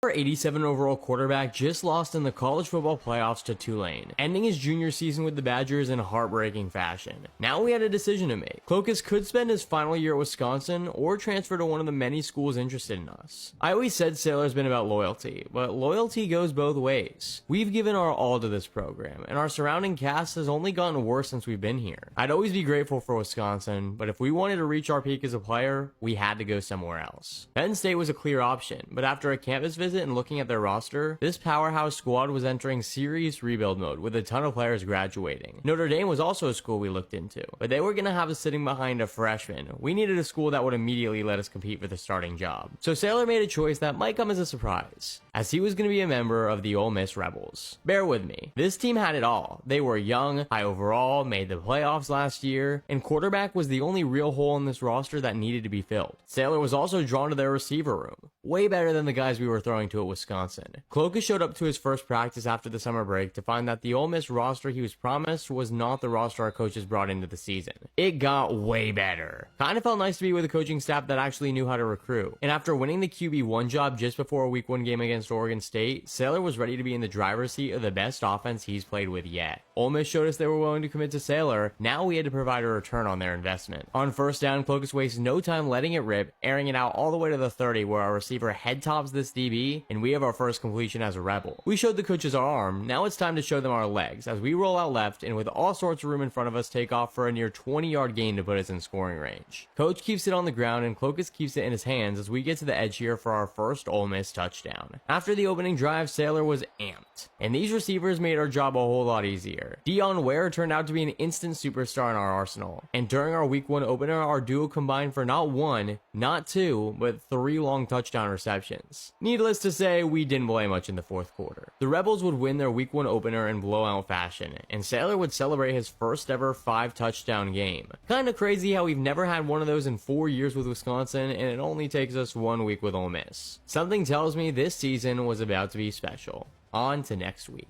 Our 87 overall quarterback just lost in the college football playoffs to Tulane, ending his junior season with the Badgers in heartbreaking fashion. Now we had a decision to make. Clokus could spend his final year at Wisconsin or transfer to one of the many schools interested in us. I always said Sailor's been about loyalty, but loyalty goes both ways. We've given our all to this program, and our surrounding cast has only gotten worse since we've been here. I'd always be grateful for Wisconsin, but if we wanted to reach our peak as a player, we had to go somewhere else. Penn State was a clear option, but after a campus visit and looking at their roster, this powerhouse squad was entering serious rebuild mode with a ton of players graduating. Notre Dame was also a school we looked into, but they were going to have us sitting behind a freshman. We needed a school that would immediately let us compete for the starting job. So Sailor made a choice that might come as a surprise, as he was going to be a member of the Ole Miss Rebels. Bear with me. This team had it all. They were young, high overall, made the playoffs last year, and quarterback was the only real hole in this roster that needed to be filled. Sailor was also drawn to their receiver room, way better than the guys we were throwing to at Wisconsin. Clokus showed up to his first practice after the summer break to find that the Ole Miss roster he was promised was not the roster our coaches brought into the season. It got way better. Kinda felt nice to be with a coaching staff that actually knew how to recruit. And after winning the QB1 job just before a week 1 game against Oregon State, Sailor was ready to be in the driver's seat of the best offense he's played with yet. Ole Miss showed us they were willing to commit to Sailor. Now we had to provide a return on their investment. On first down, Clokus wastes no time letting it rip, airing it out all the way to the 30 where our receiver head tops this DB, and we have our first completion as a Rebel. We showed the coaches our arm. Now it's time to show them our legs as we roll out left and with all sorts of room in front of us take off for a near 20-yard gain to put us in scoring range. Coach keeps it on the ground and Clokus keeps it in his hands as we get to the edge here for our first Ole Miss touchdown. After the opening drive, Sailor was amped, and these receivers made our job a whole lot easier. Dion Ware turned out to be an instant superstar in our arsenal, and during our week 1 opener, our duo combined for not 1, not 2, but 3 long touchdown receptions. Needless to say, we didn't play much in the fourth quarter. The Rebels would win their week 1 opener in blowout fashion, and Sailor would celebrate his first ever 5 touchdown game. Kinda crazy how we've never had one of those in 4 years with Wisconsin, and it only takes us 1 week with Ole Miss. Something tells me this season was about to be special. On to next week.